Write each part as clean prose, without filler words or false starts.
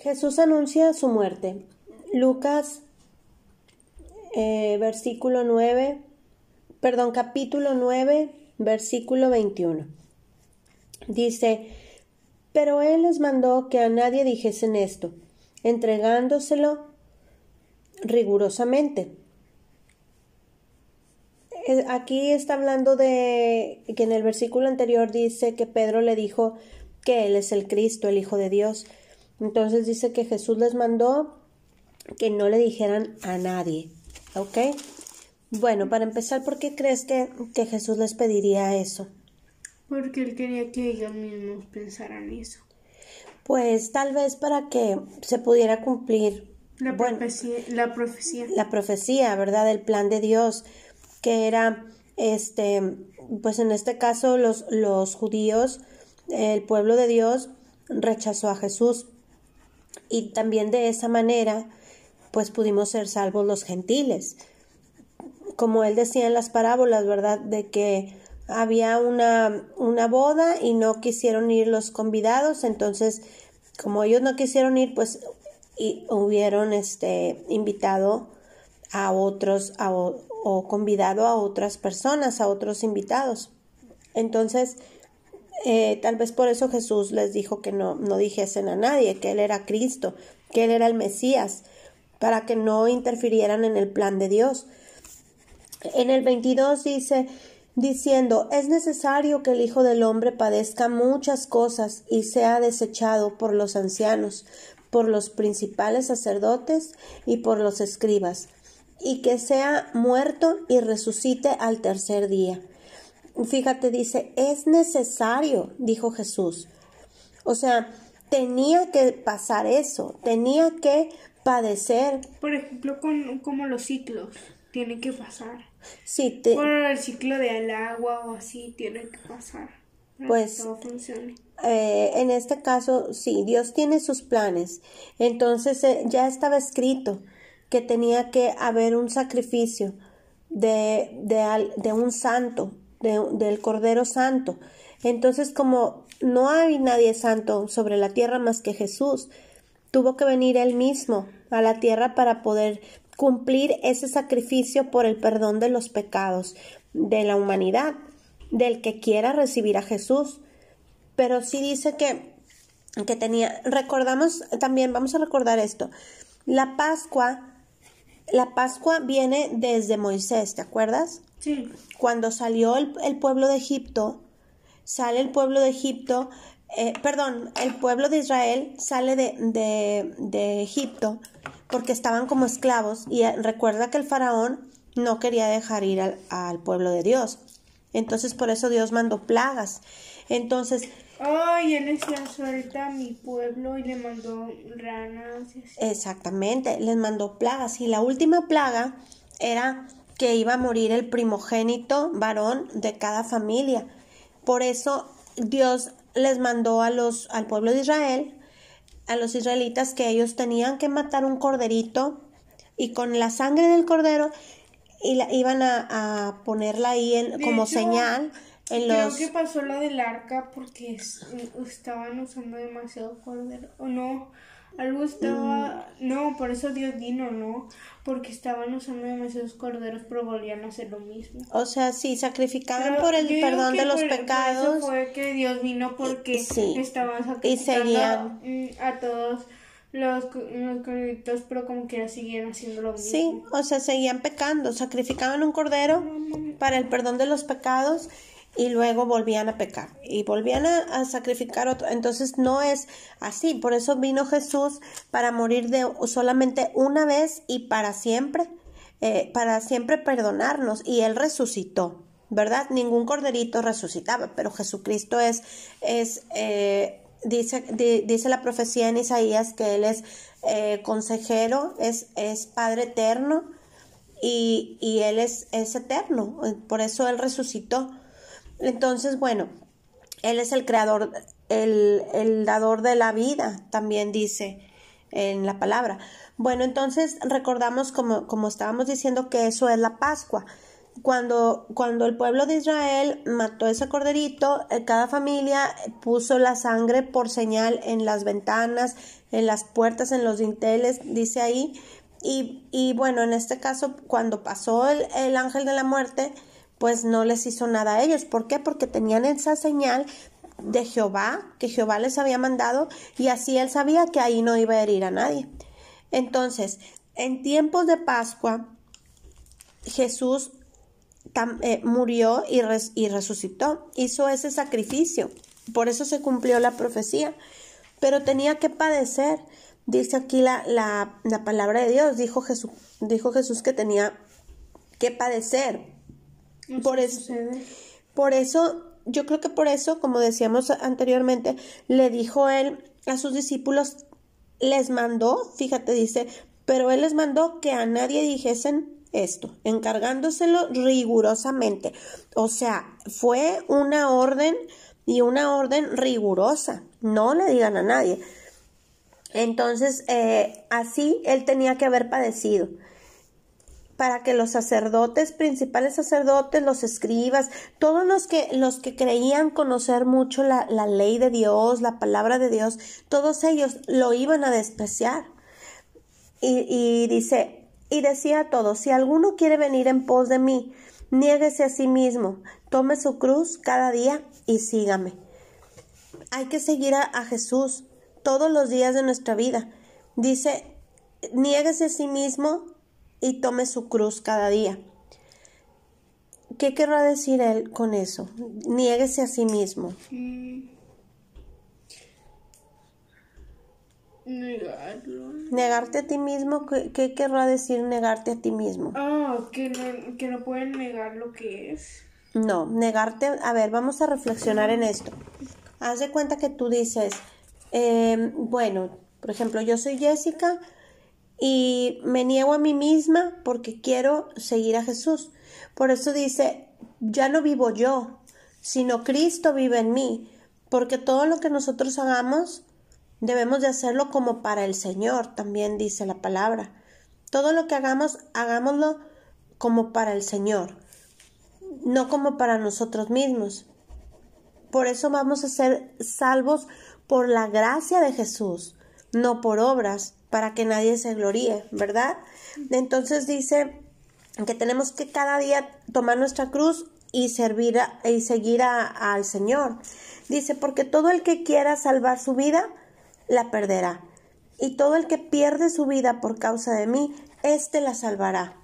Jesús anuncia su muerte. Lucas, capítulo 9, versículo 21. Dice, pero él les mandó que a nadie dijesen esto, entregándoselo rigurosamente. Aquí está hablando de que en el versículo anterior dice que Pedro le dijo que él es el Cristo, el Hijo de Dios. Entonces dice que Jesús les mandó que no le dijeran a nadie. ¿Ok? Bueno, para empezar, ¿por qué crees que Jesús les pediría eso? Porque él quería que ellos mismos pensaran eso. Pues tal vez para que se pudiera cumplir La profecía. La profecía, ¿verdad? El plan de Dios, que era, pues en este caso los judíos, el pueblo de Dios rechazó a Jesús. Y también de esa manera, pues pudimos ser salvos los gentiles. Como él decía en las parábolas, ¿verdad? De que había una boda y no quisieron ir los convidados, entonces como ellos no quisieron ir, pues hubieron invitado a otros o convidado a otras personas, a otros invitados. Entonces tal vez por eso Jesús les dijo que no dijesen a nadie que él era Cristo, que él era el Mesías, para que no interfirieran en el plan de Dios. En el 22 dice, diciendo, es necesario que el Hijo del Hombre padezca muchas cosas y sea desechado por los ancianos, por los principales sacerdotes y por los escribas, y que sea muerto y resucite al tercer día. Fíjate, dice, es necesario, dijo Jesús. O sea, tenía que pasar eso, tenía que padecer. Por ejemplo, como los ciclos tienen que pasar. Sí, por el ciclo del agua o así tiene que pasar. Pues que todo funcione. En este caso, sí, Dios tiene sus planes. Entonces ya estaba escrito que tenía que haber un sacrificio de un santo, del Cordero Santo. Entonces, como no hay nadie santo sobre la tierra más que Jesús, tuvo que venir él mismo a la tierra para poder cumplir ese sacrificio por el perdón de los pecados de la humanidad, del que quiera recibir a Jesús. Pero sí dice que tenía, recordamos también, vamos a recordar esto, la Pascua viene desde Moisés, ¿te acuerdas? Sí. Cuando salió el pueblo de Egipto, el pueblo de Israel sale de Egipto porque estaban como esclavos y recuerda que el faraón no quería dejar ir al pueblo de Dios. Entonces por eso Dios mandó plagas. Entonces... y él decía, suelta a mi pueblo y le mandó ranas. Exactamente, les mandó plagas y la última plaga era que iba a morir el primogénito varón de cada familia. Por eso Dios les mandó al pueblo de Israel, a los israelitas, que ellos tenían que matar un corderito y con la sangre del cordero iban a ponerla ahí como señal. Creo que pasó la del arca porque estaban usando demasiado cordero. O no, algo estaba... No, por eso Dios vino, ¿no? Porque estaban usando demasiados corderos, pero volvían a hacer lo mismo. O sea, sí, sacrificaban por el perdón de los pecados. Por eso fue que Dios vino, porque estaban sacrificando a todos los corderitos, pero como que ya seguían haciendo lo mismo. Sí, o sea, seguían pecando, sacrificaban un cordero para el perdón de los pecados y luego volvían a pecar y volvían a sacrificar otro. Entonces no es así, por eso vino Jesús para morir solamente una vez y para siempre perdonarnos, y él resucitó, ¿verdad? Ningún corderito resucitaba, pero Jesucristo dice la profecía en Isaías que él es consejero, es Padre eterno y él es eterno, por eso él resucitó. Entonces, bueno, él es el creador, el dador de la vida, también dice en la palabra. Bueno, entonces recordamos como estábamos diciendo que eso es la Pascua. cuando el pueblo de Israel mató ese corderito, cada familia puso la sangre por señal en las ventanas, en las puertas, en los dinteles, dice ahí. Y bueno, en este caso, cuando pasó el ángel de la muerte, pues no les hizo nada a ellos. ¿Por qué? Porque tenían esa señal de Jehová, que Jehová les había mandado, y así él sabía que ahí no iba a herir a nadie. Entonces, en tiempos de Pascua, Jesús murió y resucitó, hizo ese sacrificio, por eso se cumplió la profecía, pero tenía que padecer. Dice aquí la palabra de Dios, dijo Jesús que tenía que padecer. Por eso, yo creo que por eso, como decíamos anteriormente, le dijo él a sus discípulos, les mandó, fíjate, dice, pero él les mandó que a nadie dijesen esto, encargándoselo rigurosamente. O sea, fue una orden y una orden rigurosa, no le digan a nadie. Entonces, así él tenía que haber padecido, para que los sacerdotes, principales sacerdotes, los escribas, todos los que creían conocer mucho la ley de Dios, la palabra de Dios, todos ellos lo iban a despreciar. Y dice, y decía a todos, si alguno quiere venir en pos de mí, niéguese a sí mismo, tome su cruz cada día y sígame. Hay que seguir a Jesús todos los días de nuestra vida. Dice, niéguese a sí mismo y tome su cruz cada día. ¿Qué querrá decir él con eso? Niéguese a sí mismo. Negarlo. Negarte a ti mismo, ¿qué querrá decir negarte a ti mismo? Que no pueden negar lo que es. No, negarte, a ver, vamos a reflexionar en esto. Haz de cuenta que tú dices, bueno, por ejemplo, yo soy Jessica y me niego a mí misma porque quiero seguir a Jesús. Por eso dice, ya no vivo yo, sino Cristo vive en mí, porque todo lo que nosotros hagamos debemos de hacerlo como para el Señor, también dice la palabra. Todo lo que hagamos, hagámoslo como para el Señor, no como para nosotros mismos. Por eso vamos a ser salvos por la gracia de Jesús, no por obras, para que nadie se gloríe, ¿verdad? Entonces dice que tenemos que cada día tomar nuestra cruz y seguir al Señor. Dice, porque todo el que quiera salvar su vida, la perderá. Y todo el que pierde su vida por causa de mí, éste la salvará.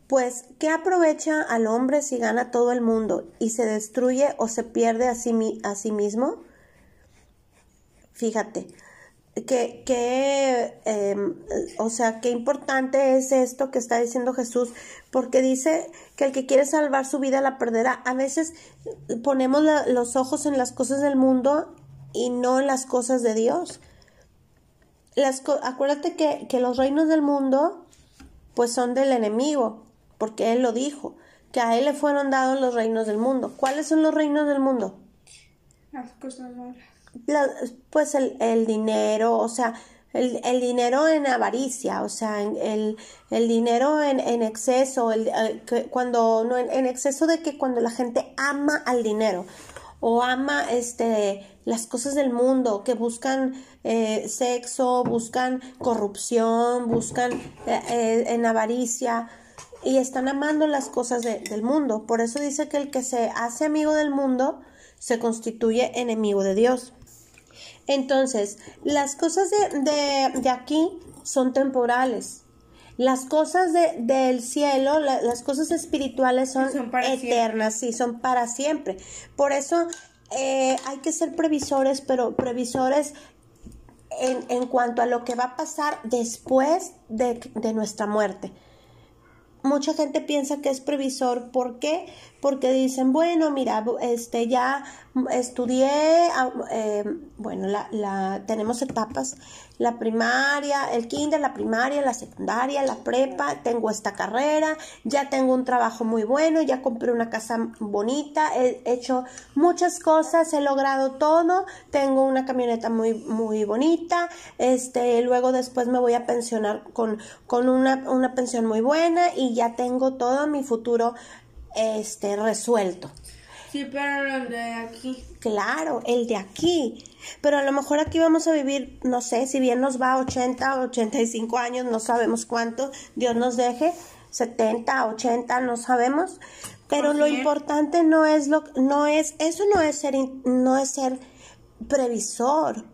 Pues, ¿qué aprovecha al hombre si gana todo el mundo y se destruye o se pierde a sí mismo? Fíjate, o sea, qué importante es esto que está diciendo Jesús, porque dice que el que quiere salvar su vida la perderá. A veces ponemos los ojos en las cosas del mundo y no en las cosas de Dios. Acuérdate que los reinos del mundo pues son del enemigo, porque él lo dijo, que a él le fueron dados los reinos del mundo. ¿Cuáles son los reinos del mundo? Las cosas malas. Pues el dinero, o sea, el dinero en avaricia, o sea, el dinero en exceso, en exceso de que cuando la gente ama al dinero o ama las cosas del mundo, que buscan sexo, buscan corrupción, buscan en avaricia y están amando las cosas del mundo. Por eso dice que el que se hace amigo del mundo se constituye enemigo de Dios. Entonces, las cosas de aquí son temporales. Las cosas del cielo, las cosas espirituales son eternas, sí, son para siempre. Por eso hay que ser previsores, pero previsores en cuanto a lo que va a pasar después de nuestra muerte. Mucha gente piensa que es previsor. ¿Por qué? Porque dicen, bueno, mira, ya estudié, bueno, tenemos etapas, la primaria, el kinder, la primaria, la secundaria, la prepa, tengo esta carrera, ya tengo un trabajo muy bueno, ya compré una casa bonita, he hecho muchas cosas, he logrado todo, tengo una camioneta muy, muy bonita, luego después me voy a pensionar con una pensión muy buena y ya tengo todo mi futuro resuelto. Sí, pero el de aquí. Claro, el de aquí. Pero a lo mejor aquí vamos a vivir, no sé, si bien nos va 80, 85 años, no sabemos cuánto, Dios nos deje, 70, 80, no sabemos. Pero lo importante no es ser previsor.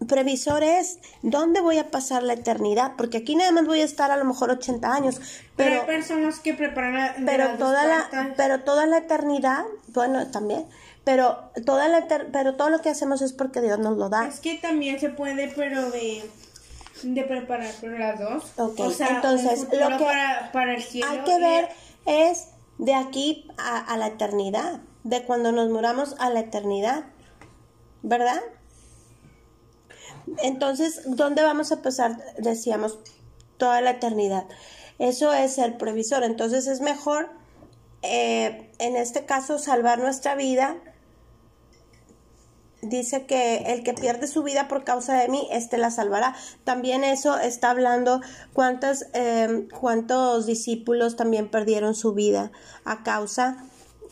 Previsor es dónde voy a pasar la eternidad, porque aquí nada más voy a estar a lo mejor 80 años, pero hay personas que preparan pero toda la eternidad, bueno, también, pero todo lo que hacemos es porque Dios nos lo da. Es que también se puede, pero de preparar por las dos. Okay. O sea, entonces lo que para el cielo hay que ver es de aquí a la eternidad, de cuando nos muramos a la eternidad, ¿verdad? Entonces, ¿dónde vamos a pasar? Decíamos, toda la eternidad. Eso es ser previsor. Entonces es mejor, en este caso, salvar nuestra vida. Dice que el que pierde su vida por causa de mí, la salvará. También eso está hablando cuántos discípulos también perdieron su vida a causa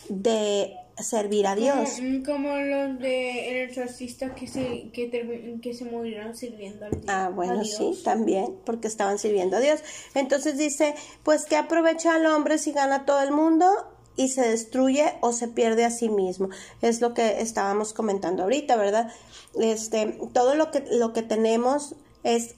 de servir a Dios. Como los de El Exorcista que se murieron sirviendo al Dios. Bueno, sí, también, porque estaban sirviendo a Dios. Entonces dice, pues ¿qué aprovecha al hombre si gana todo el mundo y se destruye o se pierde a sí mismo? Es lo que estábamos comentando ahorita, ¿verdad? Todo lo que tenemos es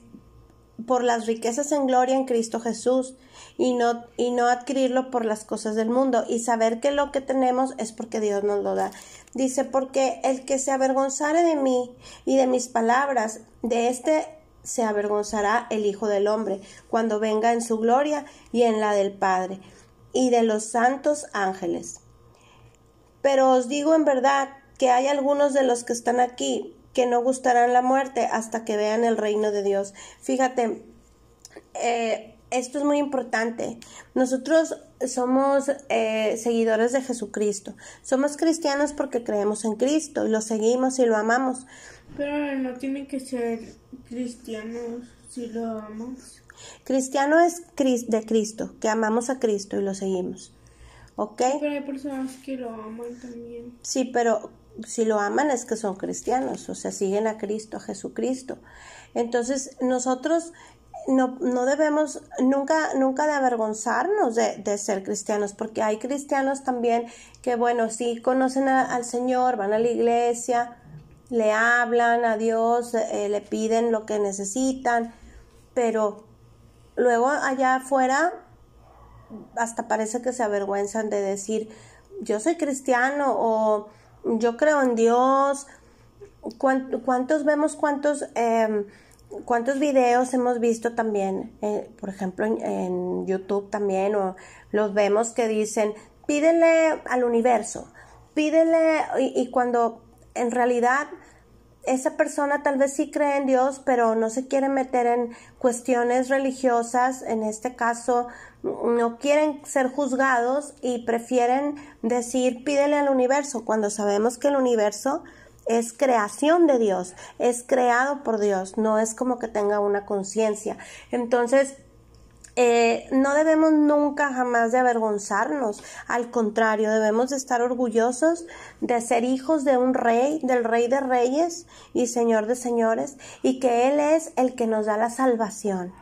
por las riquezas en gloria en Cristo Jesús y no adquirirlo por las cosas del mundo, y saber que lo que tenemos es porque Dios nos lo da. Dice, porque el que se avergonzare de mí y de mis palabras, de se avergonzará el Hijo del Hombre cuando venga en su gloria y en la del Padre y de los santos ángeles. Pero os digo en verdad que hay algunos de los que están aquí que no gustarán la muerte hasta que vean el reino de Dios. Fíjate, esto es muy importante. Nosotros somos seguidores de Jesucristo. Somos cristianos porque creemos en Cristo y lo seguimos y lo amamos. Pero no tienen que ser cristianos si lo amamos. Cristiano es de Cristo, que amamos a Cristo y lo seguimos. ¿Ok? Pero hay personas que lo aman también. Sí, pero si lo aman es que son cristianos, o sea, siguen a Cristo, a Jesucristo. Entonces, nosotros no debemos nunca de avergonzarnos de ser cristianos, porque hay cristianos también que, bueno, sí conocen al Señor, van a la iglesia, le hablan a Dios, le piden lo que necesitan, pero luego allá afuera hasta parece que se avergüenzan de decir, yo soy cristiano o yo creo en Dios. ¿Cuántos videos hemos visto también, por ejemplo en YouTube también, o los vemos que dicen, pídele al universo, pídele, y cuando en realidad esa persona tal vez sí cree en Dios, pero no se quiere meter en cuestiones religiosas, en este caso no quieren ser juzgados y prefieren decir pídele al universo, cuando sabemos que el universo es creación de Dios, es creado por Dios, no es como que tenga una conciencia. Entonces, no debemos nunca jamás de avergonzarnos, al contrario, debemos de estar orgullosos de ser hijos de un rey, del Rey de Reyes y Señor de Señores, y que Él es el que nos da la salvación.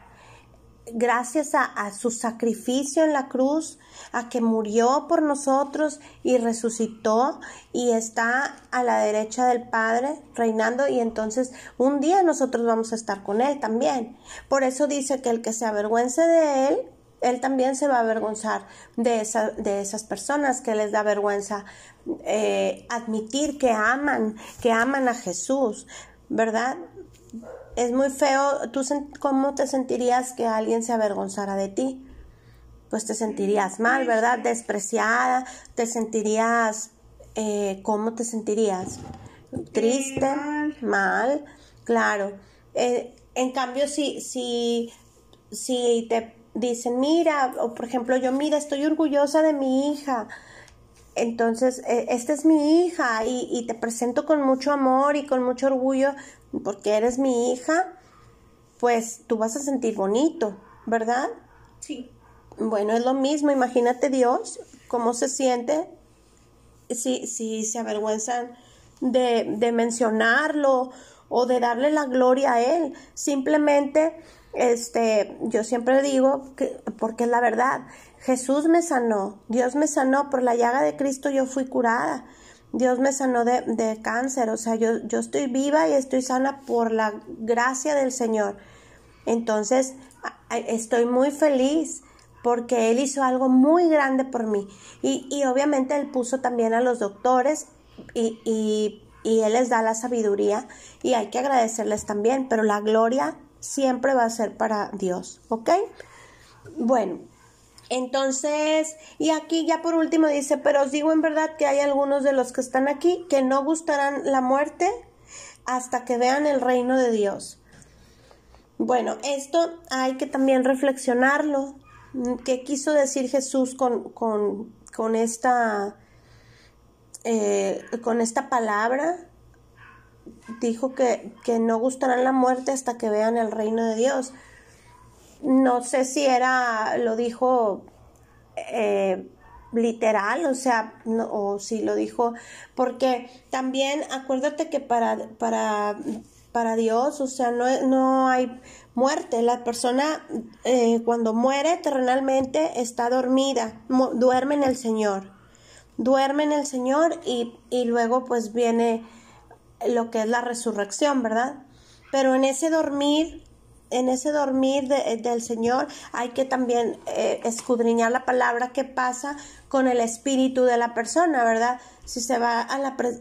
Gracias a su sacrificio en la cruz, a que murió por nosotros y resucitó y está a la derecha del Padre reinando, y entonces un día nosotros vamos a estar con Él también. Por eso dice que el que se avergüence de Él, Él también se va a avergonzar de esas personas que les da vergüenza admitir que aman a Jesús, ¿verdad? Es muy feo. ¿Tú cómo te sentirías que alguien se avergonzara de ti? Pues te sentirías mal, ¿verdad? Despreciada, te sentirías, ¿cómo te sentirías? Triste, mal, claro. En cambio, si te dicen, mira, o por ejemplo yo, mira, estoy orgullosa de mi hija, entonces esta es mi hija y te presento con mucho amor y con mucho orgullo porque eres mi hija, pues tú vas a sentir bonito, ¿verdad? Sí. Bueno, es lo mismo, imagínate Dios, cómo se siente, si se avergüenzan de mencionarlo o de darle la gloria a Él. Simplemente, yo siempre digo, porque es la verdad, Jesús me sanó, Dios me sanó, por la llaga de Cristo yo fui curada. Dios me sanó de cáncer, o sea, yo estoy viva y estoy sana por la gracia del Señor. Entonces, estoy muy feliz porque Él hizo algo muy grande por mí. Y obviamente Él puso también a los doctores y Él les da la sabiduría y hay que agradecerles también, pero la gloria siempre va a ser para Dios, ¿ok? Bueno. Entonces, y aquí ya por último dice, pero os digo en verdad que hay algunos de los que están aquí que no gustarán la muerte hasta que vean el reino de Dios. Bueno, esto hay que también reflexionarlo. ¿Qué quiso decir Jesús con esta palabra? Dijo que no gustarán la muerte hasta que vean el reino de Dios. No sé si lo dijo literal, o sea, no, o si lo dijo, porque también acuérdate que para Dios, o sea, no hay muerte. La persona cuando muere terrenalmente está dormida, duerme en el Señor y luego pues viene lo que es la resurrección, ¿verdad? Pero en ese dormir del Señor hay que también escudriñar la palabra que pasa con el espíritu de la persona, ¿verdad? Si se va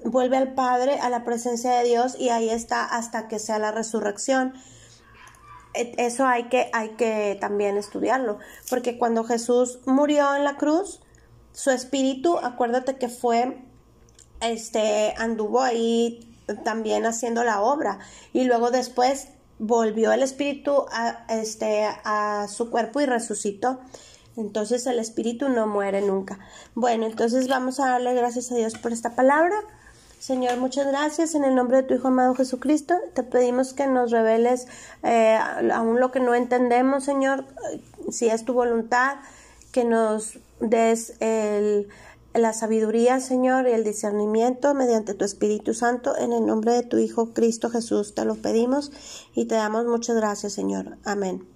vuelve al Padre, a la presencia de Dios, y ahí está hasta que sea la resurrección. Eso hay que también estudiarlo, porque cuando Jesús murió en la cruz, su espíritu, acuérdate que anduvo ahí también haciendo la obra, y luego después volvió el espíritu a su cuerpo y resucitó. Entonces el espíritu no muere nunca. Bueno, entonces vamos a darle gracias a Dios por esta palabra. Señor, muchas gracias. En el nombre de tu Hijo amado Jesucristo, te pedimos que nos reveles aún lo que no entendemos, Señor, si es tu voluntad, que nos des la sabiduría, Señor, y el discernimiento mediante tu Espíritu Santo. En el nombre de tu Hijo Cristo Jesús te lo pedimos y te damos muchas gracias, Señor. Amén.